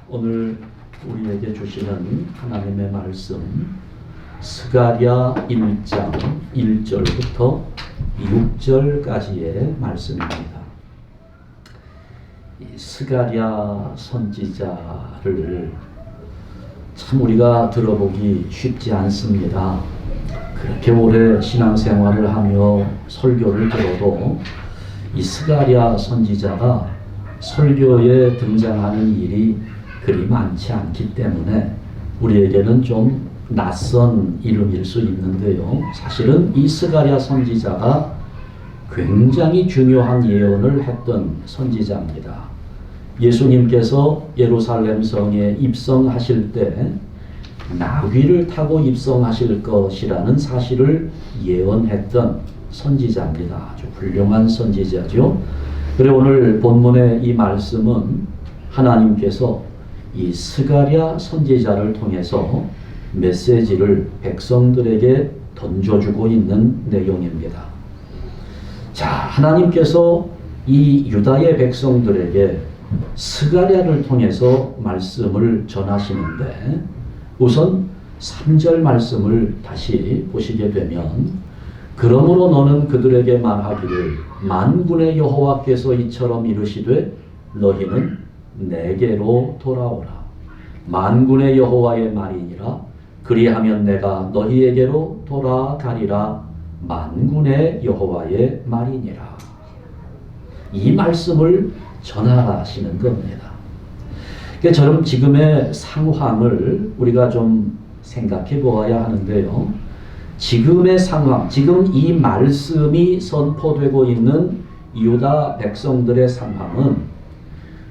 오늘 우리에게 주시는 하나님의 말씀 스가랴 1장 1절부터 6절까지의 말씀입니다. 이 스가랴 선지자를 참 우리가 들어보기 쉽지 않습니다. 그렇게 오래 신앙생활을 하며 설교를 들어도 이 스가랴 선지자가 설교에 등장하는 일이 그리 많지 않기 때문에 우리에게는 좀 낯선 이름일 수 있는데요. 사실은 이 스가랴 선지자가 굉장히 중요한 예언을 했던 선지자입니다. 예수님께서 예루살렘 성에 입성하실 때 나귀를 타고 입성하실 것이라는 사실을 예언했던 선지자입니다. 아주 훌륭한 선지자죠. 그리고 오늘 본문의 이 말씀은 하나님께서 이 스가랴 선지자를 통해서 메시지를 백성들에게 던져주고 있는 내용입니다. 자, 하나님께서 이 유다의 백성들에게 스가랴를 통해서 말씀을 전하시는데 우선 3절 말씀을 다시 보시게 되면 그러므로 너는 그들에게 말하기를 만군의 여호와께서 이처럼 이르시되 너희는 내게로 돌아오라. 만군의 여호와의 말이니라. 그리하면 내가 너희에게로 돌아가리라. 만군의 여호와의 말이니라. 이 말씀을 전하시는 겁니다. 그러니까 저는 지금의 상황을 우리가 좀 생각해 보아야 하는데요. 지금의 상황, 지금 이 말씀이 선포되고 있는 유다 백성들의 상황은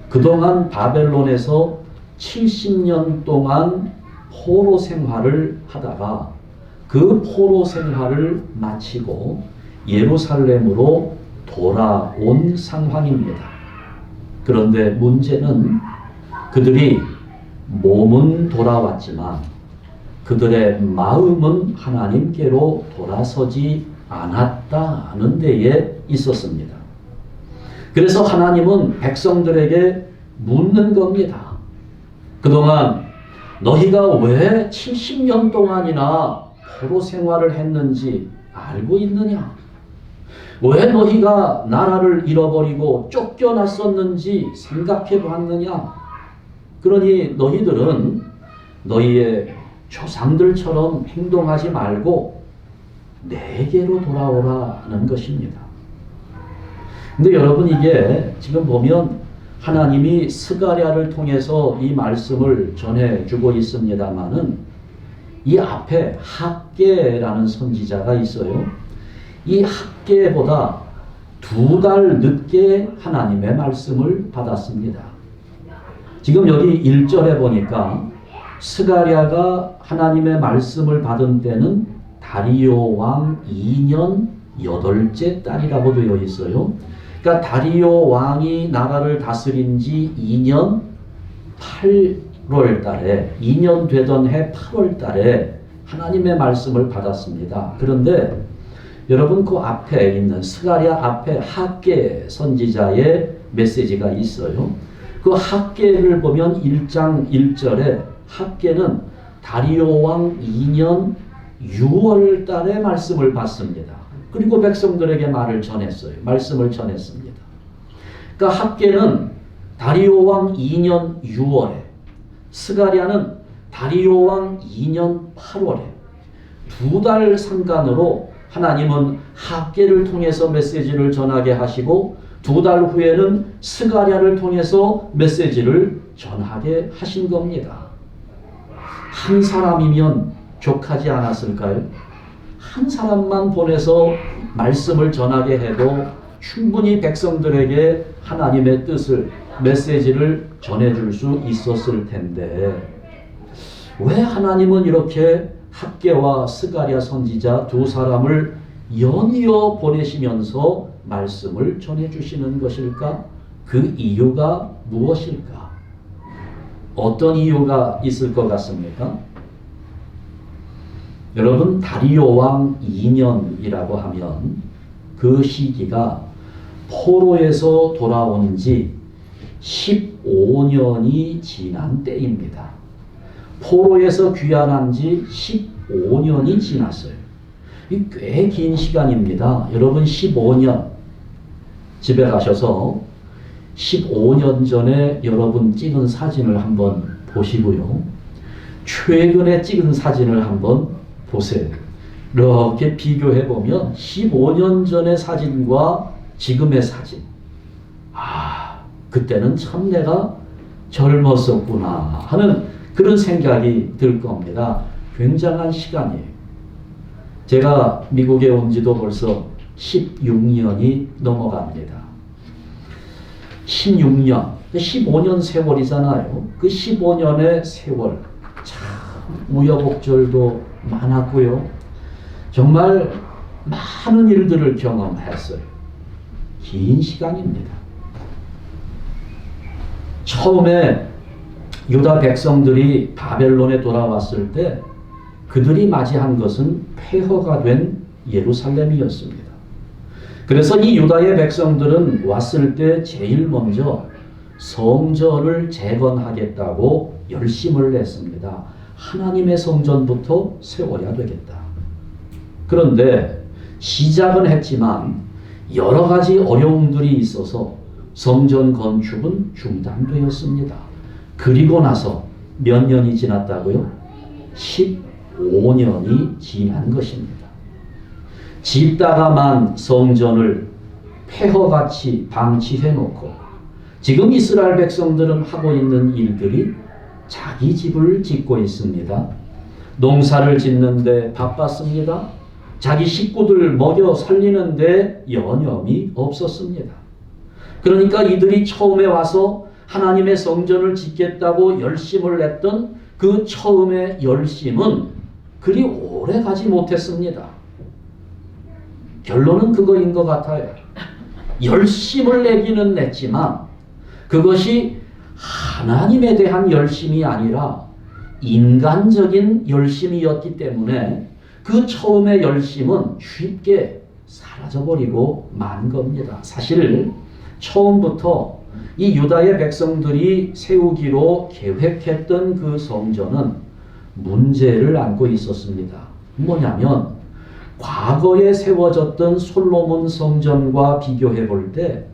그동안 바벨론에서 70년 동안 포로 생활을 하다가 그 포로 생활을 마치고 예루살렘으로 돌아온 상황입니다. 그런데 문제는 그들이 몸은 돌아왔지만 그들의 마음은 하나님께로 돌아서지 않았다는 데에 있었습니다. 그래서 하나님은 백성들에게 묻는 겁니다. 그동안 너희가 왜 70년 동안이나 포로 생활을 했는지 알고 있느냐? 왜 너희가 나라를 잃어버리고 쫓겨났었는지 생각해 봤느냐? 그러니 너희들은 너희의 조상들처럼 행동하지 말고 내게로 돌아오라는 것입니다. 근데 여러분 이게 지금 보면 하나님이 스가랴를 통해서 이 말씀을 전해주고 있습니다마는 이 앞에 학개라는 선지자가 있어요. 이 학개보다 2달 늦게 하나님의 말씀을 받았습니다. 지금 여기 1절에 보니까 스가랴가 하나님의 말씀을 받은 때는 다리오 왕 2년 8째 달이라고 되어 있어요. 그러니까 다리오 왕이 나라를 다스린 지 2년 8월 달에 2년 되던 해 8월 달에 하나님의 말씀을 받았습니다. 그런데 여러분 그 앞에 있는 스가랴 앞에 학개 선지자의 메시지가 있어요. 그 학개를 보면 1장 1절에 학개는 다리오 왕 2년 6월 달에 말씀을 받습니다. 그리고 백성들에게 말씀을 전했습니다. 그러니까 학개는 다리오 왕 2년 6월에, 스가랴는 다리오 왕 2년 8월에 2달 상간으로 하나님은 학개를 통해서 메시지를 전하게 하시고 2달 후에는 스가랴를 통해서 메시지를 전하게 하신 겁니다. 한 사람이면 족하지 않았을까요? 한 사람만 보내서 말씀을 전하게 해도 충분히 백성들에게 하나님의 뜻을, 메시지를 전해줄 수 있었을 텐데 왜 하나님은 이렇게 학개와 스가랴 선지자 2사람을 연이어 보내시면서 말씀을 전해주시는 것일까? 그 이유가 무엇일까? 어떤 이유가 있을 것 같습니까? 여러분 다리오 왕 2년이라고 하면 그 시기가 포로에서 돌아온 지 15년이 지난 때입니다. 포로에서 귀환한 지 15년이 지났어요. 이 꽤 긴 시간입니다. 여러분 15년 집에 가셔서 15년 전에 여러분 찍은 사진을 한번 보시고요. 최근에 찍은 사진을 한번 보세요. 이렇게 비교해 보면 15년 전의 사진과 지금의 사진. 그때는 참 내가 젊었었구나 하는 그런 생각이 들 겁니다. 굉장한 시간이에요. 제가 미국에 온 지도 벌써 16년이 넘어갑니다. 16년, 15년 세월이잖아요. 그 15년의 세월, 참 우여곡절도 많았고요. 정말 많은 일들을 경험했어요. 긴 시간입니다. 처음에 유다 백성들이 바벨론에 돌아왔을 때 그들이 맞이한 것은 폐허가 된 예루살렘이었습니다. 그래서 이 유다의 백성들은 왔을 때 제일 먼저 성전을 재건하겠다고 열심을 냈습니다. 하나님의 성전부터 세워야 되겠다. 그런데 시작은 했지만 여러 가지 어려움들이 있어서 성전 건축은 중단되었습니다. 그리고 나서 몇 년이 지났다고요? 15년이 지난 것입니다. 짓다가만 성전을 폐허같이 방치해놓고 지금 이스라엘 백성들은 하고 있는 일들이 자기 집을 짓고 있습니다. 농사를 짓는데 바빴습니다. 자기 식구들 먹여 살리는데 여념이 없었습니다. 그러니까 이들이 처음에 와서 하나님의 성전을 짓겠다고 열심을 냈던 그 처음의 열심은 그리 오래 가지 못했습니다. 결론은 그거인 것 같아요. 열심을 내기는 냈지만 그것이 하나님에 대한 열심이 아니라 인간적인 열심이었기 때문에 그 처음의 열심은 쉽게 사라져버리고 만 겁니다. 사실 처음부터 이 유다의 백성들이 세우기로 계획했던 그 성전은 문제를 안고 있었습니다. 뭐냐면 과거에 세워졌던 솔로몬 성전과 비교해 볼 때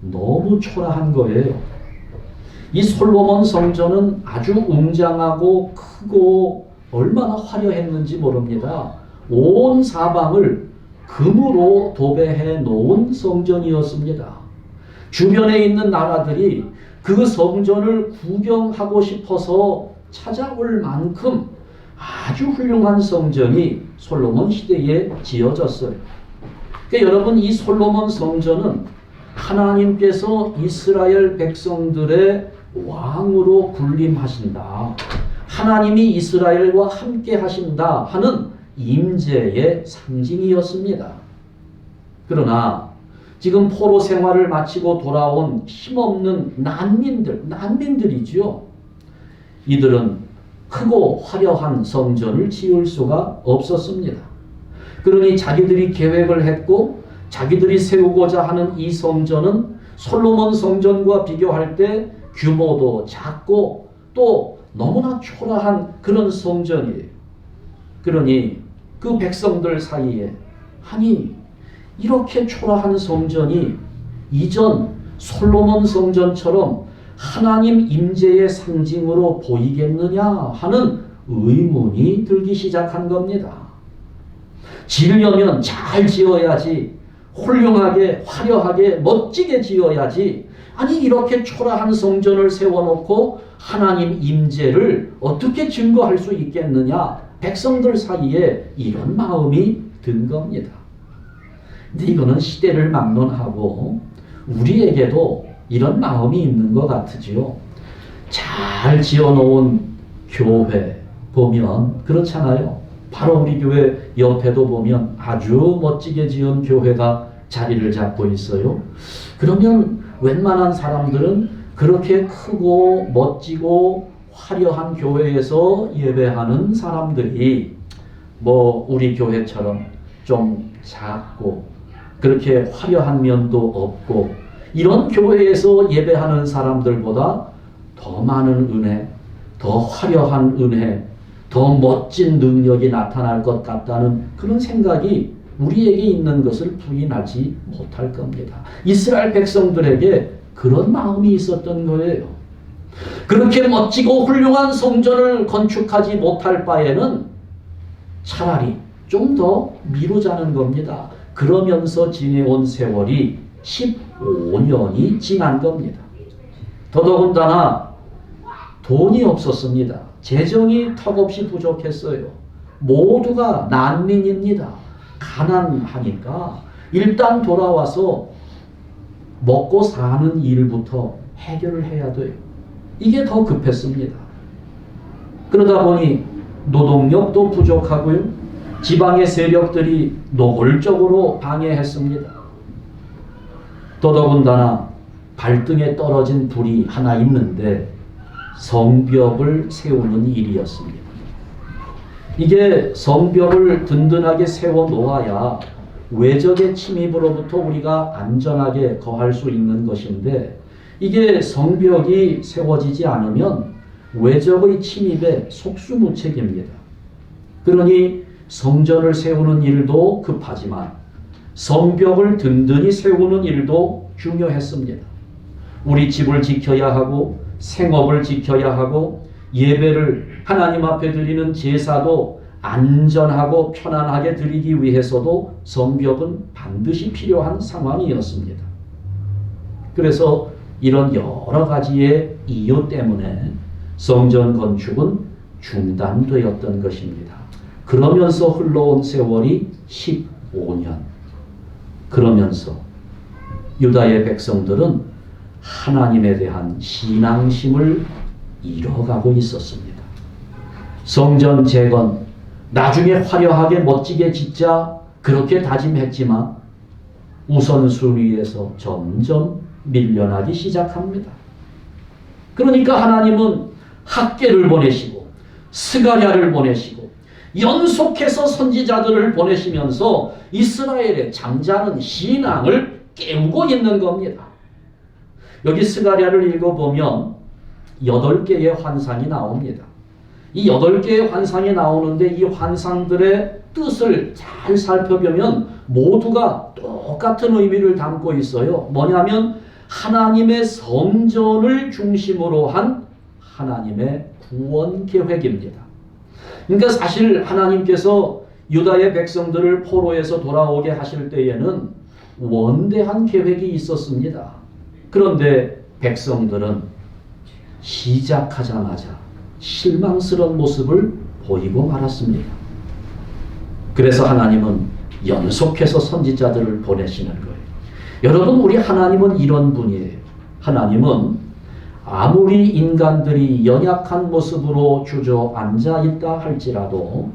너무 초라한 거예요. 이 솔로몬 성전은 아주 웅장하고 크고 얼마나 화려했는지 모릅니다. 온 사방을 금으로 도배해 놓은 성전이었습니다. 주변에 있는 나라들이 그 성전을 구경하고 싶어서 찾아올 만큼 아주 훌륭한 성전이 솔로몬 시대에 지어졌어요. 그러니까 여러분, 이 솔로몬 성전은 하나님께서 이스라엘 백성들의 왕으로 군림하신다, 하나님이 이스라엘과 함께 하신다 하는 임재의 상징이었습니다. 그러나 지금 포로 생활을 마치고 돌아온 힘없는 난민들이지요. 이들은 크고 화려한 성전을 지을 수가 없었습니다. 그러니 자기들이 계획을 했고 자기들이 세우고자 하는 이 성전은 솔로몬 성전과 비교할 때 규모도 작고 또 너무나 초라한 그런 성전이에요. 그러니 그 백성들 사이에 아니 이렇게 초라한 성전이 이전 솔로몬 성전처럼 하나님 임재의 상징으로 보이겠느냐 하는 의문이 들기 시작한 겁니다. 지으려면 잘 지어야지, 훌륭하게 화려하게 멋지게 지어야지, 아니 이렇게 초라한 성전을 세워놓고 하나님 임재를 어떻게 증거할 수 있겠느냐, 백성들 사이에 이런 마음이 든 겁니다. 근데 이거는 시대를 막론하고 우리에게도 이런 마음이 있는 것 같으지요. 잘 지어놓은 교회 보면 그렇잖아요. 바로 우리 교회 옆에도 보면 아주 멋지게 지은 교회가 자리를 잡고 있어요. 그러면 웬만한 사람들은 그렇게 크고 멋지고 화려한 교회에서 예배하는 사람들이 뭐 우리 교회처럼 좀 작고 그렇게 화려한 면도 없고 이런 교회에서 예배하는 사람들보다 더 많은 은혜, 더 화려한 은혜, 더 멋진 능력이 나타날 것 같다는 그런 생각이 우리에게 있는 것을 부인하지 못할 겁니다. 이스라엘 백성들에게 그런 마음이 있었던 거예요. 그렇게 멋지고 훌륭한 성전을 건축하지 못할 바에는 차라리 좀 더 미루자는 겁니다. 그러면서 지내온 세월이 15년이 지난 겁니다. 더더군다나 돈이 없었습니다. 재정이 턱없이 부족했어요. 모두가 난민입니다. 가난하니까 일단 돌아와서 먹고 사는 일부터 해결을 해야 돼요. 이게 더 급했습니다. 그러다 보니 노동력도 부족하고요. 지방의 세력들이 노골적으로 방해했습니다. 더더군다나 발등에 떨어진 불이 하나 있는데 성벽을 세우는 일이었습니다. 이게 성벽을 든든하게 세워 놓아야 외적의 침입으로부터 우리가 안전하게 거할 수 있는 것인데 이게 성벽이 세워지지 않으면 외적의 침입에 속수무책입니다. 그러니 성전을 세우는 일도 급하지만 성벽을 든든히 세우는 일도 중요했습니다. 우리 집을 지켜야 하고 생업을 지켜야 하고 예배를 하나님 앞에 드리는 제사도 안전하고 편안하게 드리기 위해서도 성벽은 반드시 필요한 상황이었습니다. 그래서 이런 여러 가지의 이유 때문에 성전 건축은 중단되었던 것입니다. 그러면서 흘러온 세월이 15년. 그러면서 유다의 백성들은 하나님에 대한 신앙심을 잃어가고 있었습니다. 성전 재건, 나중에 화려하게 멋지게 짓자 그렇게 다짐했지만 우선순위에서 점점 밀려나기 시작합니다. 그러니까 하나님은 학개를 보내시고 스가랴를 보내시고 연속해서 선지자들을 보내시면서 이스라엘의 잠자는 신앙을 깨우고 있는 겁니다. 여기 스가랴를 읽어보면 8개의 환상이 나옵니다. 이 8개의 환상이 나오는데 이 환상들의 뜻을 잘 살펴보면 모두가 똑같은 의미를 담고 있어요. 뭐냐면 하나님의 성전을 중심으로 한 하나님의 구원 계획입니다. 그러니까 사실 하나님께서 유다의 백성들을 포로에서 돌아오게 하실 때에는 원대한 계획이 있었습니다. 그런데 백성들은 시작하자마자 실망스러운 모습을 보이고 말았습니다. 그래서 하나님은 연속해서 선지자들을 보내시는 거예요. 여러분, 우리 하나님은 이런 분이에요. 하나님은 아무리 인간들이 연약한 모습으로 주저앉아 있다 할지라도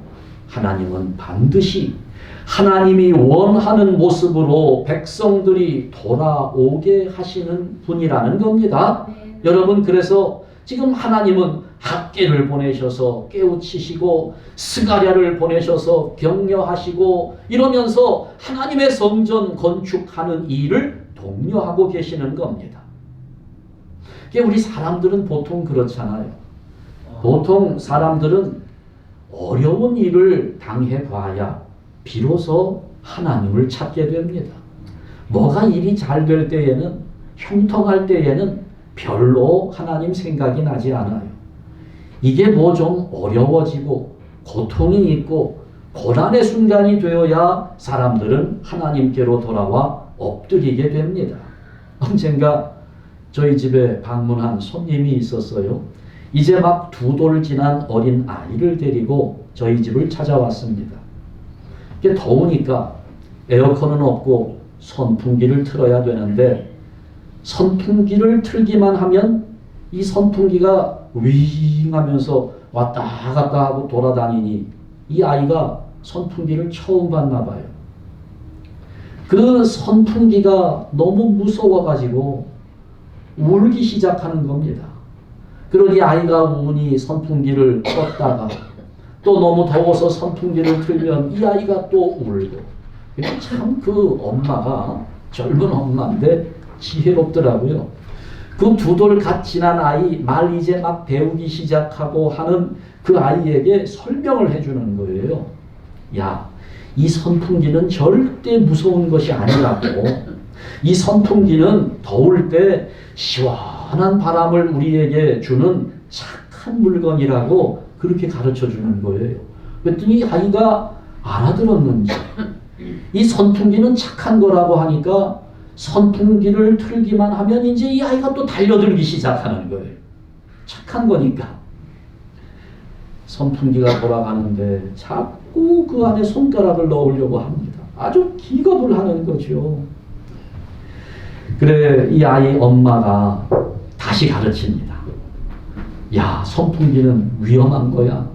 하나님은 반드시 하나님이 원하는 모습으로 백성들이 돌아오게 하시는 분이라는 겁니다. 네. 여러분, 그래서 지금 하나님은 학개를 보내셔서 깨우치시고 스가랴를 보내셔서 격려하시고 이러면서 하나님의 성전 건축하는 일을 독려하고 계시는 겁니다. 우리 사람들은 보통 그렇잖아요. 보통 사람들은 어려운 일을 당해봐야 비로소 하나님을 찾게 됩니다. 뭐가 일이 잘 될 때에는, 형통할 때에는 별로 하나님 생각이 나지 않아요. 이게 뭐 좀 어려워지고 고통이 있고 고난의 순간이 되어야 사람들은 하나님께로 돌아와 엎드리게 됩니다. 언젠가 저희 집에 방문한 손님이 있었어요. 이제 막 2돌 지난 어린 아이를 데리고 저희 집을 찾아왔습니다. 이게 더우니까 에어컨은 없고 선풍기를 틀어야 되는데 선풍기를 틀기만 하면 이 선풍기가 윙 하면서 왔다 갔다 하고 돌아다니니 이 아이가 선풍기를 처음 봤나 봐요. 그 선풍기가 너무 무서워가지고 울기 시작하는 겁니다. 그러니 아이가 우니 선풍기를 껐다가 또 너무 더워서 선풍기를 틀면 이 아이가 또 울고. 참 그 엄마가 젊은 엄마인데 지혜롭더라고요. 그 두 돌 갓 지난 아이, 말 이제 막 배우기 시작하고 하는 그 아이에게 설명을 해주는 거예요. 야, 이 선풍기는 절대 무서운 것이 아니라고. 이 선풍기는 더울 때 시원한 바람을 우리에게 주는 착한 물건이라고 그렇게 가르쳐 주는 거예요. 그랬더니 아이가 알아들었는지 이 선풍기는 착한 거라고 하니까 선풍기를 틀기만 하면 이제 이 아이가 또 달려들기 시작하는 거예요. 착한 거니까. 선풍기가 돌아가는데 자꾸 그 안에 손가락을 넣으려고 합니다. 아주 기겁을 하는 거죠. 그래, 이 아이 엄마가 다시 가르칩니다. 야, 선풍기는 위험한 거야.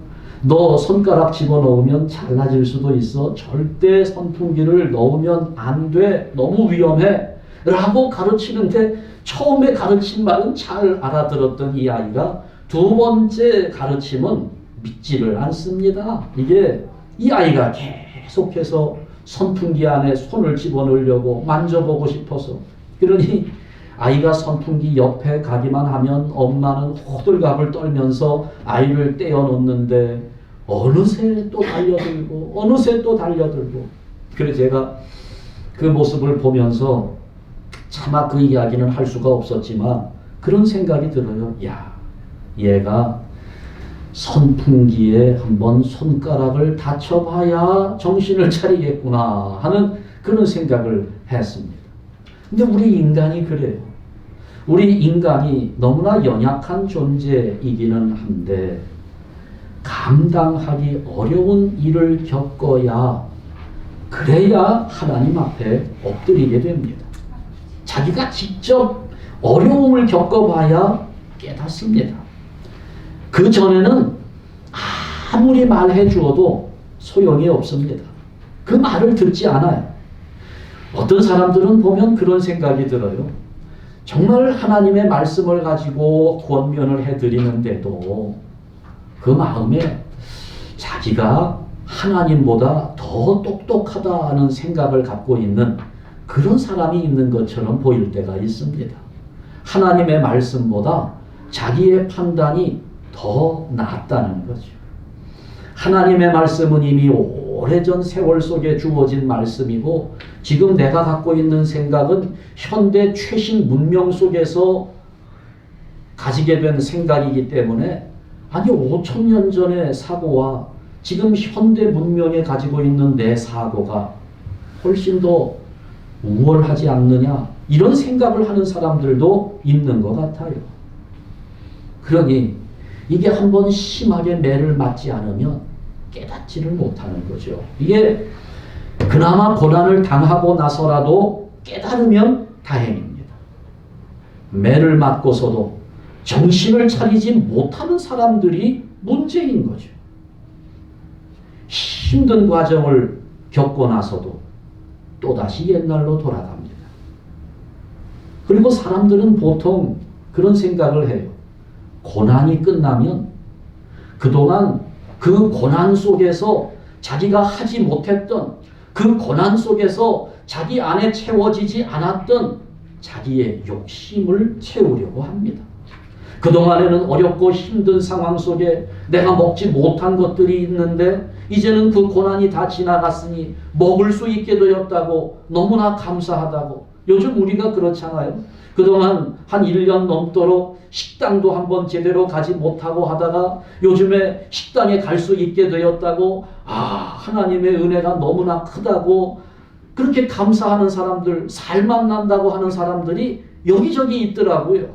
너 손가락 집어넣으면 잘라질 수도 있어. 절대 선풍기를 넣으면 안 돼. 너무 위험해. 라고 가르치는데 처음에 가르친 말은 잘 알아들었던 이 아이가 두 번째 가르침은 믿지를 않습니다. 이게 이 아이가 계속해서 선풍기 안에 손을 집어넣으려고 만져보고 싶어서, 그러니 아이가 선풍기 옆에 가기만 하면 엄마는 호들갑을 떨면서 아이를 떼어놓는데 어느새 또 달려들고 어느새 또 달려들고. 그래서 제가 그 모습을 보면서 차마 그 이야기는 할 수가 없었지만 그런 생각이 들어요. 야, 얘가 선풍기에 한번 손가락을 다쳐봐야 정신을 차리겠구나 하는 그런 생각을 했습니다. 근데 우리 인간이 그래요. 우리 인간이 너무나 연약한 존재이기는 한데 감당하기 어려운 일을 겪어야, 그래야 하나님 앞에 엎드리게 됩니다. 자기가 직접 어려움을 겪어봐야 깨닫습니다. 그 전에는 아무리 말해 주어도 소용이 없습니다. 그 말을 듣지 않아요. 어떤 사람들은 보면 그런 생각이 들어요. 정말 하나님의 말씀을 가지고 권면을 해드리는데도 그 마음에 자기가 하나님보다 더 똑똑하다는 생각을 갖고 있는 그런 사람이 있는 것처럼 보일 때가 있습니다. 하나님의 말씀보다 자기의 판단이 더 낫다는 거죠. 하나님의 말씀은 이미 오래전 세월 속에 주어진 말씀이고 지금 내가 갖고 있는 생각은 현대 최신 문명 속에서 가지게 된 생각이기 때문에, 아니 5,000년 전의 사고와 지금 현대 문명에 가지고 있는 내 사고가 훨씬 더 우월하지 않느냐, 이런 생각을 하는 사람들도 있는 것 같아요. 그러니 이게 한번 심하게 매를 맞지 않으면 깨닫지를 못하는 거죠. 이게 그나마 고난을 당하고 나서라도 깨달으면 다행입니다. 매를 맞고서도 정신을 차리지 못하는 사람들이 문제인 거죠. 힘든 과정을 겪고 나서도 또다시 옛날로 돌아갑니다. 그리고 사람들은 보통 그런 생각을 해요. 고난이 끝나면 그동안 그 고난 속에서 자기가 하지 못했던, 그 고난 속에서 자기 안에 채워지지 않았던 자기의 욕심을 채우려고 합니다. 그동안에는 어렵고 힘든 상황 속에 내가 먹지 못한 것들이 있는데 이제는 그 고난이 다 지나갔으니 먹을 수 있게 되었다고 너무나 감사하다고. 요즘 우리가 그렇잖아요. 그동안 한 1년 넘도록 식당도 한번 제대로 가지 못하고 하다가 요즘에 식당에 갈 수 있게 되었다고, 하나님의 은혜가 너무나 크다고 그렇게 감사하는 사람들, 살만 난다고 하는 사람들이 여기저기 있더라고요.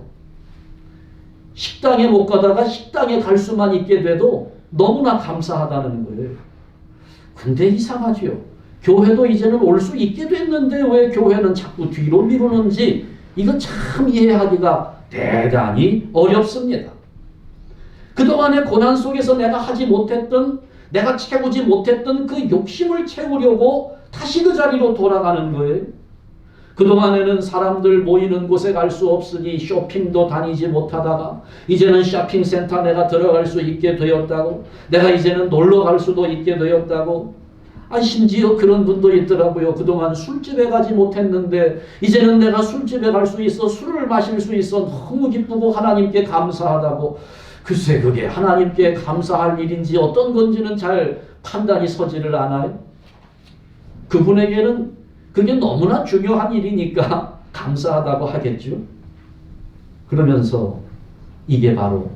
식당에 못 가다가 식당에 갈 수만 있게 돼도 너무나 감사하다는 거예요. 근데 이상하죠. 교회도 이제는 올 수 있게 됐는데 왜 교회는 자꾸 뒤로 미루는지 이건 참 이해하기가 대단히 어렵습니다. 그동안의 고난 속에서 내가 하지 못했던, 내가 채우지 못했던 그 욕심을 채우려고 다시 그 자리로 돌아가는 거예요. 그동안에는 사람들 모이는 곳에 갈 수 없으니 쇼핑도 다니지 못하다가 이제는 쇼핑센터 내가 들어갈 수 있게 되었다고, 내가 이제는 놀러 갈 수도 있게 되었다고, 심지어 그런 분도 있더라고요. 그동안 술집에 가지 못했는데 이제는 내가 술집에 갈 수 있어, 술을 마실 수 있어, 너무 기쁘고 하나님께 감사하다고. 글쎄 그게 하나님께 감사할 일인지 어떤 건지는 잘 판단이 서지를 않아요. 그분에게는 그게 너무나 중요한 일이니까 감사하다고 하겠죠. 그러면서 이게 바로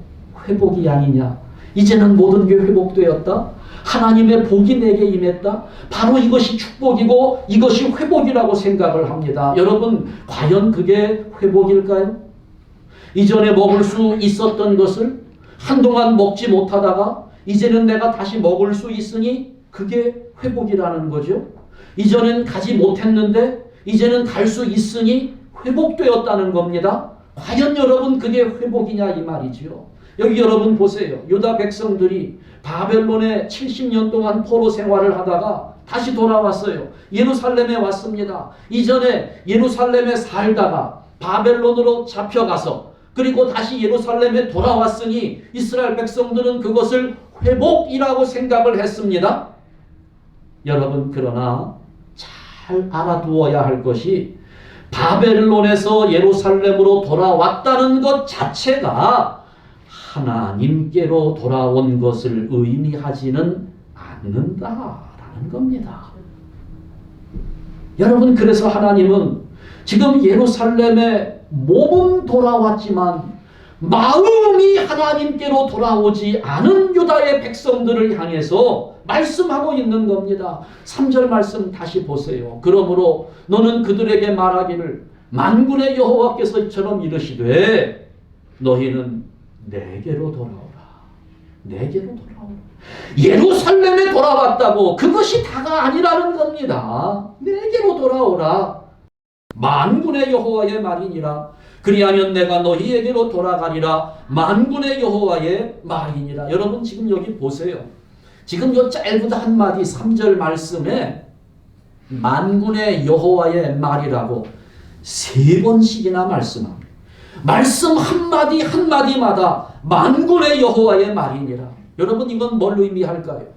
회복이 아니냐. 이제는 모든 게 회복되었다. 하나님의 복이 내게 임했다. 바로 이것이 축복이고 이것이 회복이라고 생각을 합니다. 여러분, 과연 그게 회복일까요? 이전에 먹을 수 있었던 것을 한동안 먹지 못하다가 이제는 내가 다시 먹을 수 있으니 그게 회복이라는 거죠. 이전엔 가지 못했는데 이제는 갈 수 있으니 회복되었다는 겁니다. 과연 여러분 그게 회복이냐 이 말이죠. 여기 여러분 보세요. 유다 백성들이 바벨론에 70년 동안 포로 생활을 하다가 다시 돌아왔어요. 예루살렘에 왔습니다. 이전에 예루살렘에 살다가 바벨론으로 잡혀가서 그리고 다시 예루살렘에 돌아왔으니 이스라엘 백성들은 그것을 회복이라고 생각을 했습니다. 여러분, 그러나 잘 알아두어야 할 것이 바벨론에서 예루살렘으로 돌아왔다는 것 자체가 하나님께로 돌아온 것을 의미하지는 않는다라는 겁니다. 여러분, 그래서 하나님은 지금 예루살렘에 몸은 돌아왔지만 마음이 하나님께로 돌아오지 않은 유다의 백성들을 향해서 말씀하고 있는 겁니다. 3절 말씀 다시 보세요. 그러므로 너는 그들에게 말하기를 만군의 여호와께서 이처럼 이르시되 너희는 내게로 돌아오라. 내게로 돌아오라. 예루살렘에 돌아왔다고 그것이 다가 아니라는 겁니다. 내게로 돌아오라. 만군의 여호와의 말이니라. 그리하면 내가 너희에게로 돌아가리라. 만군의 여호와의 말이니라. 여러분, 지금 여기 보세요. 지금 요 짧은 한마디 3절 말씀에 만군의 여호와의 말이라고 3번씩이나 말씀합니다. 말씀 한마디 한마디마다 만군의 여호와의 말이니라. 여러분, 이건 뭘 의미할까요?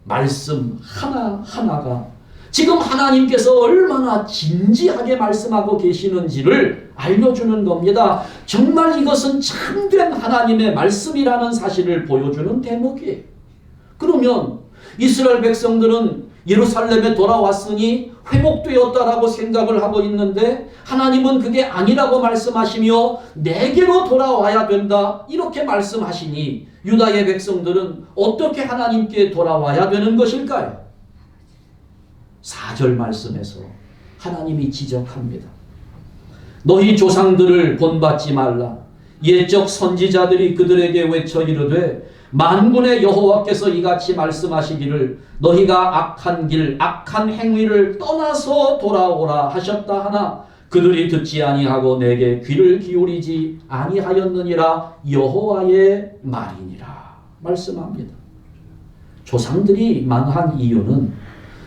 말씀 하나하나가 지금 하나님께서 얼마나 진지하게 말씀하고 계시는지를 알려주는 겁니다. 정말 이것은 참된 하나님의 말씀이라는 사실을 보여주는 대목이에요. 그러면 이스라엘 백성들은 예루살렘에 돌아왔으니 회복되었다라고 생각을 하고 있는데 하나님은 그게 아니라고 말씀하시며 내게로 돌아와야 된다 이렇게 말씀하시니 유다의 백성들은 어떻게 하나님께 돌아와야 되는 것일까요? 4절 말씀에서 하나님이 지적합니다. 너희 조상들을 본받지 말라. 옛적 선지자들이 그들에게 외쳐 이르되 만군의 여호와께서 이같이 말씀하시기를 너희가 악한 길 악한 행위를 떠나서 돌아오라 하셨다 하나 그들이 듣지 아니하고 내게 귀를 기울이지 아니하였느니라. 여호와의 말이니라 말씀합니다. 조상들이 망한 이유는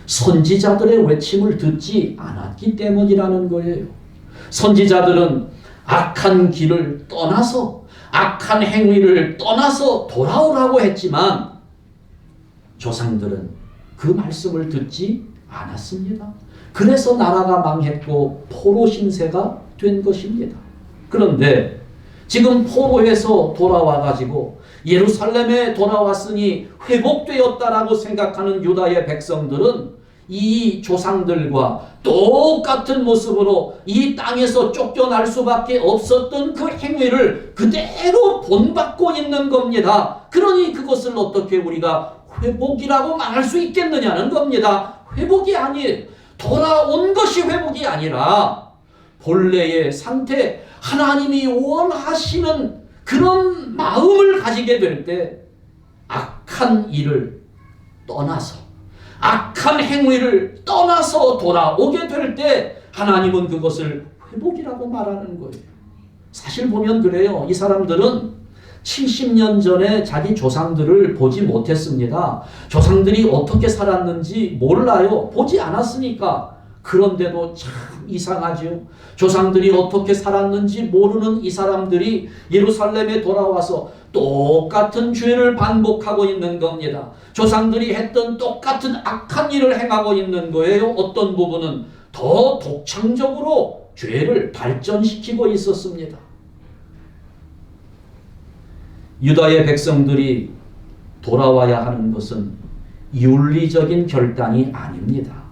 선지자들의 외침을 듣지 않았기 때문이라는 거예요. 선지자들은 악한 길을 떠나서 악한 행위를 떠나서 돌아오라고 했지만 조상들은 그 말씀을 듣지 않았습니다. 그래서 나라가 망했고 포로 신세가 된 것입니다. 그런데 지금 포로에서 돌아와 가지고 예루살렘에 돌아왔으니 회복되었다라고 생각하는 유다의 백성들은 이 조상들과 똑같은 모습으로 이 땅에서 쫓겨날 수밖에 없었던 그 행위를 그대로 본받고 있는 겁니다. 그러니 그것을 어떻게 우리가 회복이라고 말할 수 있겠느냐는 겁니다. 회복이 아니에요. 돌아온 것이 회복이 아니라 본래의 상태, 하나님이 원하시는 그런 마음을 가지게 될 때 악한 일을 떠나서 악한 행위를 떠나서 돌아오게 될 때 하나님은 그것을 회복이라고 말하는 거예요. 사실 보면 그래요. 이 사람들은 70년 전에 자기 조상들을 보지 못했습니다. 조상들이 어떻게 살았는지 몰라요. 보지 않았으니까. 그런데도 참 이상하지요. 조상들이 어떻게 살았는지 모르는 이 사람들이 예루살렘에 돌아와서 똑같은 죄를 반복하고 있는 겁니다. 조상들이 했던 똑같은 악한 일을 행하고 있는 거예요. 어떤 부분은 더 독창적으로 죄를 발전시키고 있었습니다. 유다의 백성들이 돌아와야 하는 것은 윤리적인 결단이 아닙니다.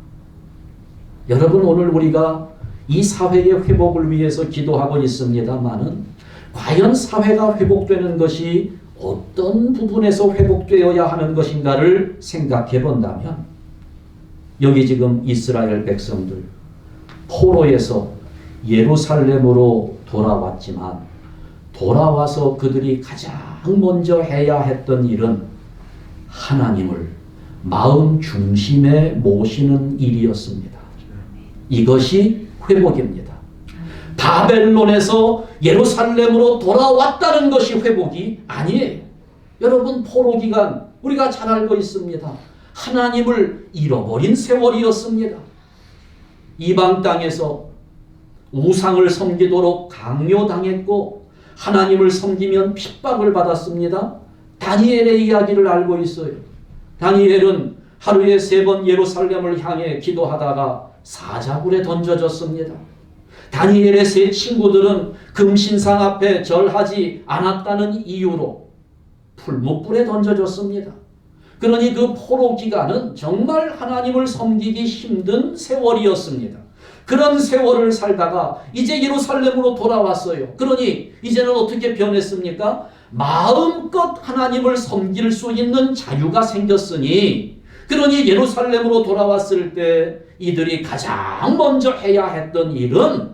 여러분, 오늘 우리가 이 사회의 회복을 위해서 기도하고 있습니다만은 과연 사회가 회복되는 것이 어떤 부분에서 회복되어야 하는 것인가를 생각해 본다면, 여기 지금 이스라엘 백성들 포로에서 예루살렘으로 돌아왔지만 돌아와서 그들이 가장 먼저 해야 했던 일은 하나님을 마음 중심에 모시는 일이었습니다. 이것이 회복입니다. 바벨론에서 예루살렘으로 돌아왔다는 것이 회복이 아니에요. 여러분, 포로 기간 우리가 잘 알고 있습니다. 하나님을 잃어버린 세월이었습니다. 이방 땅에서 우상을 섬기도록 강요당했고 하나님을 섬기면 핍박을 받았습니다. 다니엘의 이야기를 알고 있어요. 다니엘은 하루에 3번 예루살렘을 향해 기도하다가 사자굴에 던져졌습니다. 다니엘의 3 친구들은 금신상 앞에 절하지 않았다는 이유로 풀무불에 던져졌습니다. 그러니 그 포로 기간은 정말 하나님을 섬기기 힘든 세월이었습니다. 그런 세월을 살다가 이제 예루살렘으로 돌아왔어요. 그러니 이제는 어떻게 변했습니까? 마음껏 하나님을 섬길 수 있는 자유가 생겼으니, 그러니 예루살렘으로 돌아왔을 때 이들이 가장 먼저 해야 했던 일은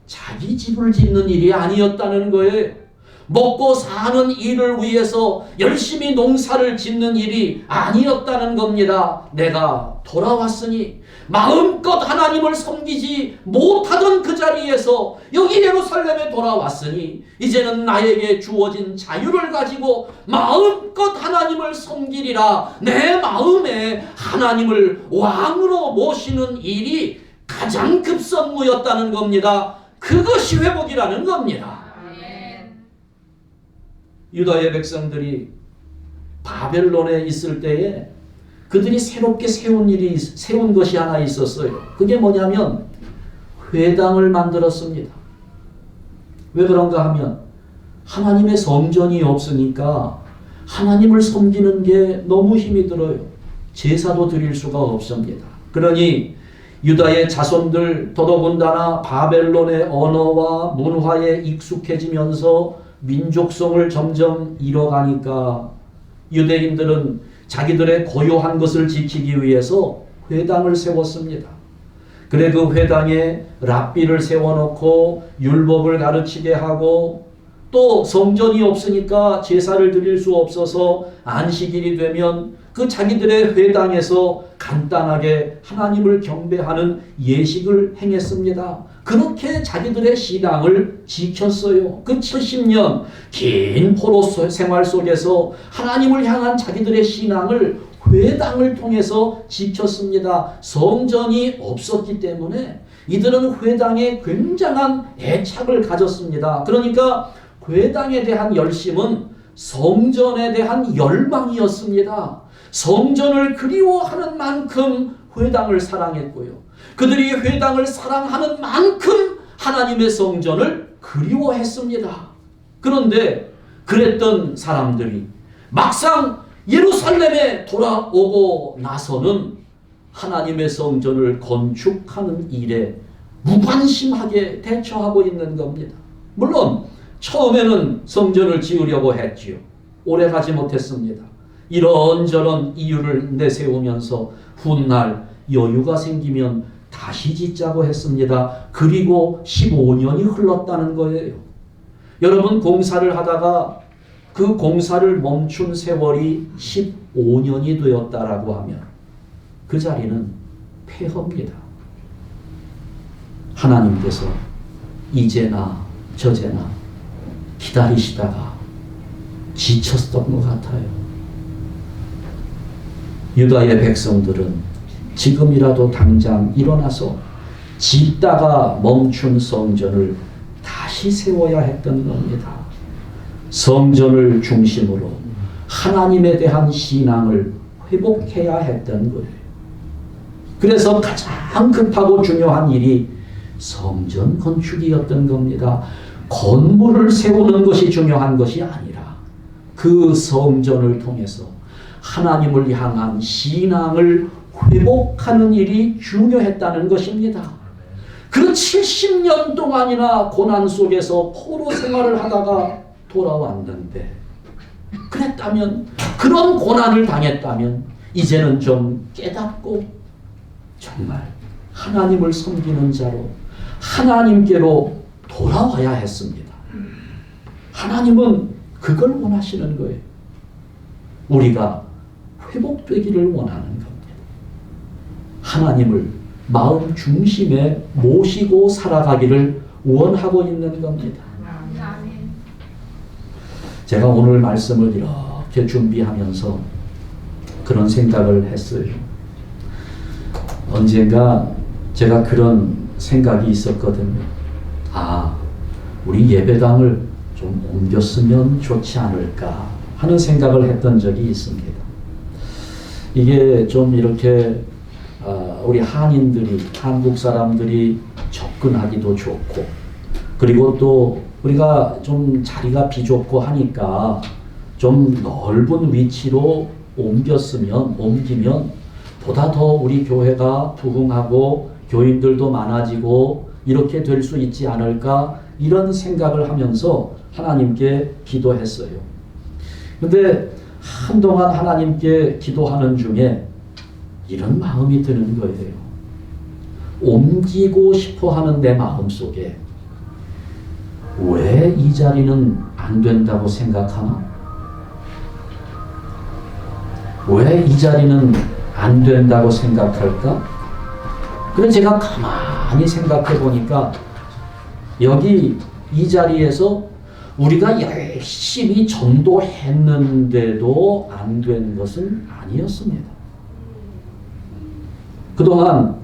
자기 집을 짓는 일이 아니었다는 거예요. 먹고 사는 일을 위해서 열심히 농사를 짓는 일이 아니었다는 겁니다. 내가 돌아왔으니 마음껏 하나님을 섬기지 못하던 그 자리에서 여기 예루살렘에 돌아왔으니 이제는 나에게 주어진 자유를 가지고 마음껏 하나님을 섬기리라. 내 마음에 하나님을 왕으로 모시는 일이 가장 급선무였다는 겁니다. 그것이 회복이라는 겁니다. 유다의 백성들이 바벨론에 있을 때에 그들이 새롭게 세운 것이 하나 있었어요. 그게 뭐냐면 회당을 만들었습니다. 왜 그런가 하면 하나님의 성전이 없으니까 하나님을 섬기는 게 너무 힘이 들어요. 제사도 드릴 수가 없습니다. 그러니 유다의 자손들, 더더군다나 바벨론의 언어와 문화에 익숙해지면서 민족성을 점점 잃어가니까 유대인들은 자기들의 고유한 것을 지키기 위해서 회당을 세웠습니다. 그래 그 회당에 랍비를 세워놓고 율법을 가르치게 하고, 또 성전이 없으니까 제사를 드릴 수 없어서 안식일이 되면 그 자기들의 회당에서 간단하게 하나님을 경배하는 예식을 행했습니다. 그렇게 자기들의 신앙을 지켰어요. 그 70년 긴 포로 생활 속에서 하나님을 향한 자기들의 신앙을 회당을 통해서 지켰습니다. 성전이 없었기 때문에 이들은 회당에 굉장한 애착을 가졌습니다. 그러니까 회당에 대한 열심은 성전에 대한 열망이었습니다. 성전을 그리워하는 만큼 회당을 사랑했고요. 그들이 회당을 사랑하는 만큼 하나님의 성전을 그리워했습니다. 그런데 그랬던 사람들이 막상 예루살렘에 돌아오고 나서는 하나님의 성전을 건축하는 일에 무관심하게 대처하고 있는 겁니다. 물론 처음에는 성전을 지으려고 했지요. 오래 가지 못했습니다. 이런저런 이유를 내세우면서 훗날 여유가 생기면 다시 짓자고 했습니다. 그리고 15년이 흘렀다는 거예요. 여러분, 공사를 하다가 그 공사를 멈춘 세월이 15년이 되었다라고 하면 그 자리는 폐허입니다. 하나님께서 이제나 저제나 기다리시다가 지쳤던 것 같아요. 유다의 백성들은 지금이라도 당장 일어나서 짓다가 멈춘 성전을 다시 세워야 했던 겁니다. 성전을 중심으로 하나님에 대한 신앙을 회복해야 했던 거예요. 그래서 가장 급하고 중요한 일이 성전 건축이었던 겁니다. 건물을 세우는 것이 중요한 것이 아니라 그 성전을 통해서 하나님을 향한 신앙을 회복하는 일이 중요했다는 것입니다. 그 70년 동안이나 고난 속에서 포로 생활을 하다가 돌아왔는데, 그랬다면, 그런 고난을 당했다면 이제는 좀 깨닫고 정말 하나님을 섬기는 자로 하나님께로 돌아와야 했습니다. 하나님은 그걸 원하시는 거예요. 우리가 회복되기를 원하는 겁니다. 하나님을 마음 중심에 모시고 살아가기를 원하고 있는 겁니다. 제가 오늘 말씀을 이렇게 준비하면서 그런 생각을 했어요. 언젠가 제가 그런 생각이 있었거든요. 우리 예배당을 좀 옮겼으면 좋지 않을까 하는 생각을 했던 적이 있습니다. 이게 좀 이렇게 우리 한인들이, 한국 사람들이 접근하기도 좋고, 그리고 또 우리가 좀 자리가 비좁고 하니까 좀 넓은 위치로 옮기면 보다 더 우리 교회가 부흥하고 교인들도 많아지고 이렇게 될 수 있지 않을까, 이런 생각을 하면서 하나님께 기도했어요. 근데 한동안 하나님께 기도하는 중에 이런 마음이 드는 거예요. 옮기고 싶어 하는 내 마음 속에 왜 이 자리는 안 된다고 생각하나? 왜 이 자리는 안 된다고 생각할까? 그래서 제가 가만히 생각해 보니까 여기 이 자리에서 우리가 열심히 전도했는데도 안 된 것은 아니었습니다. 그동안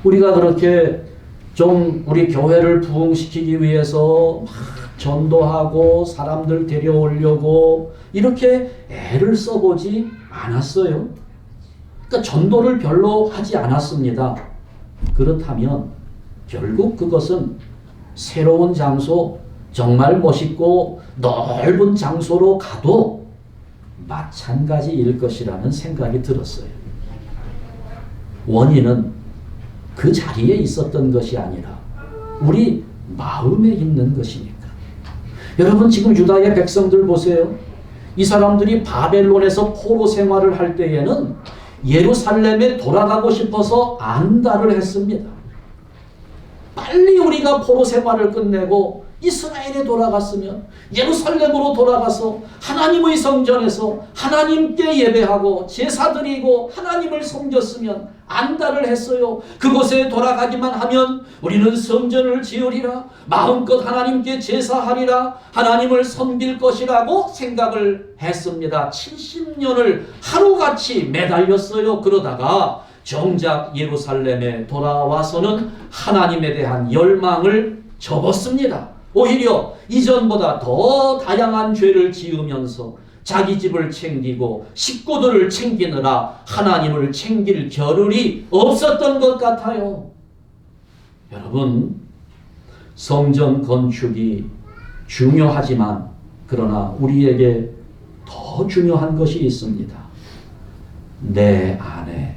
우리가 그렇게 좀 우리 교회를 부흥시키기 위해서 막 전도하고 사람들 데려오려고 이렇게 애를 써보지 않았어요. 그러니까 전도를 별로 하지 않았습니다. 그렇다면 결국 그것은 새로운 장소, 정말 멋있고 넓은 장소로 가도 마찬가지일 것이라는 생각이 들었어요. 원인은 그 자리에 있었던 것이 아니라 우리 마음에 있는 것이니까. 여러분, 지금 유다의 백성들 보세요. 이 사람들이 바벨론에서 포로 생활을 할 때에는 예루살렘에 돌아가고 싶어서 안달을 했습니다. 빨리 우리가 포로 생활을 끝내고 이스라엘에 돌아갔으면, 예루살렘으로 돌아가서 하나님의 성전에서 하나님께 예배하고 제사 드리고 하나님을 섬겼으면 안달을 했어요. 그곳에 돌아가기만 하면 우리는 성전을 지으리라, 마음껏 하나님께 제사하리라, 하나님을 섬길 것이라고 생각을 했습니다. 70년을 하루같이 매달렸어요. 그러다가 정작 예루살렘에 돌아와서는 하나님에 대한 열망을 접었습니다. 오히려 이전보다 더 다양한 죄를 지으면서 자기 집을 챙기고 식구들을 챙기느라 하나님을 챙길 겨를이 없었던 것 같아요. 여러분, 성전 건축이 중요하지만 그러나 우리에게 더 중요한 것이 있습니다. 내 안에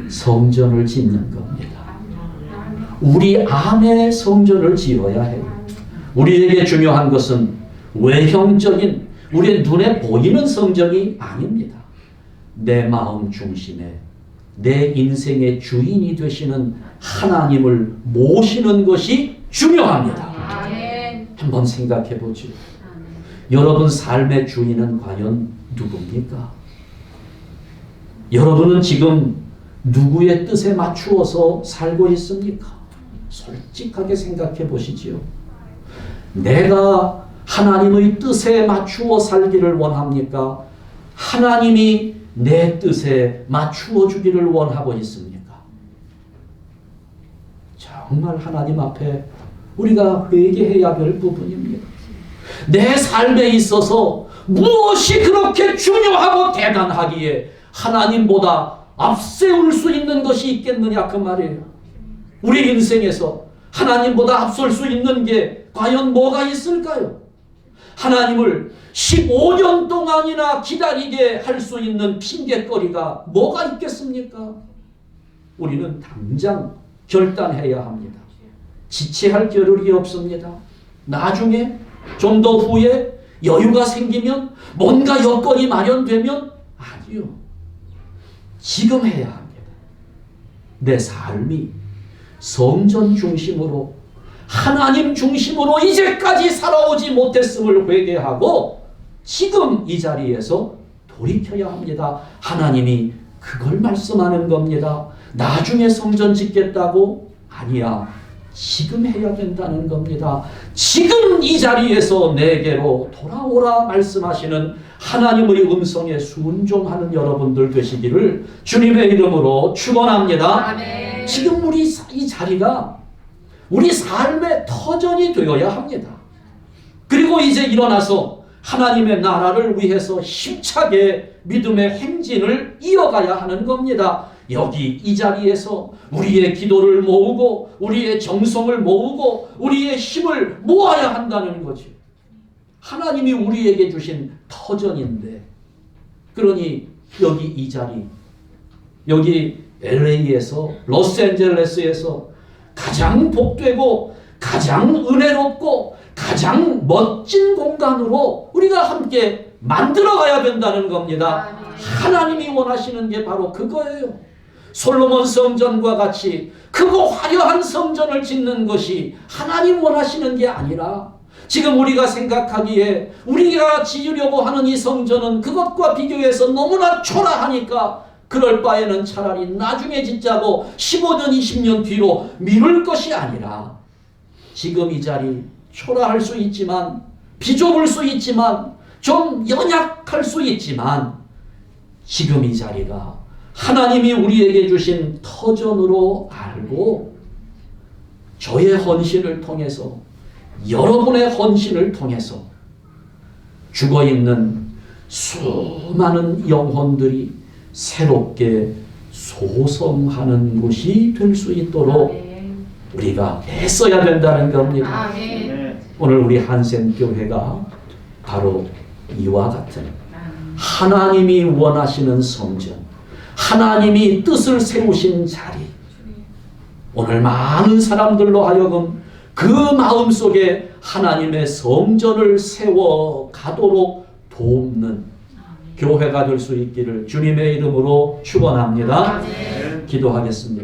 성전을 짓는 겁니다. 우리 안에 성전을 지어야 해요. 우리에게 중요한 것은 외형적인, 우리의 눈에 보이는 성전이 아닙니다. 내 마음 중심에 내 인생의 주인이 되시는 하나님을 모시는 것이 중요합니다. 한번 생각해 보죠. 여러분 삶의 주인은 과연 누굽니까? 여러분은 지금 누구의 뜻에 맞추어서 살고 있습니까? 솔직하게 생각해 보시지요. 내가 하나님의 뜻에 맞추어 살기를 원합니까? 하나님이 내 뜻에 맞추어 주기를 원하고 있습니까? 정말 하나님 앞에 우리가 회개해야 될 부분입니다. 내 삶에 있어서 무엇이 그렇게 중요하고 대단하기에 하나님보다 앞세울 수 있는 것이 있겠느냐 그 말이에요. 우리 인생에서 하나님보다 앞설 수 있는 게 과연 뭐가 있을까요? 하나님을 15년 동안이나 기다리게 할 수 있는 핑계거리가 뭐가 있겠습니까? 우리는 당장 결단해야 합니다. 지체할 겨를이 없습니다. 나중에 좀 더 후에 여유가 생기면 뭔가 여건이 마련되면 아니요. 지금 해야 합니다. 내 삶이 성전 중심으로 하나님 중심으로 이제까지 살아오지 못했음을 회개하고 지금 이 자리에서 돌이켜야 합니다. 하나님이 그걸 말씀하는 겁니다. 나중에 성전 짓겠다고? 아니야. 지금 해야 된다는 겁니다. 지금 이 자리에서 내게로 돌아오라 말씀하시는 하나님의 음성에 순종하는 여러분들 되시기를 주님의 이름으로 축원합니다. 아멘. 지금 우리 이 자리가 우리 삶의 터전이 되어야 합니다. 그리고 이제 일어나서 하나님의 나라를 위해서 힘차게 믿음의 행진을 이어가야 하는 겁니다. 여기 이 자리에서 우리의 기도를 모으고 우리의 정성을 모으고 우리의 힘을 모아야 한다는 거죠. 하나님이 우리에게 주신 터전인데, 그러니 여기 이 자리, 여기 LA에서 로스앤젤레스에서 가장 복되고 가장 은혜롭고 가장 멋진 공간으로 우리가 함께 만들어가야 된다는 겁니다. 하나님이 원하시는 게 바로 그거예요. 솔로몬 성전과 같이 크고 화려한 성전을 짓는 것이 하나님 원하시는 게 아니라 지금 우리가 생각하기에 우리가 지으려고 하는 이 성전은 그것과 비교해서 너무나 초라하니까 그럴 바에는 차라리 나중에 짓자고 15년 20년 뒤로 미룰 것이 아니라 지금 이 자리 초라할 수 있지만 비좁을 수 있지만 좀 연약할 수 있지만 지금 이 자리가 하나님이 우리에게 주신 터전으로 알고 저의 헌신을 통해서 여러분의 헌신을 통해서 죽어있는 수많은 영혼들이 새롭게 소성하는 곳이 될 수 있도록 우리가 애써야 된다는 겁니다. 아멘. 오늘 우리 한센교회가 바로 이와 같은 하나님이 원하시는 성전, 하나님이 뜻을 세우신 자리, 오늘 많은 사람들로 하여금 그 마음속에 하나님의 성전을 세워 가도록 돕는 교회가 될 수 있기를 주님의 이름으로 축원합니다. 아멘. 기도하겠습니다.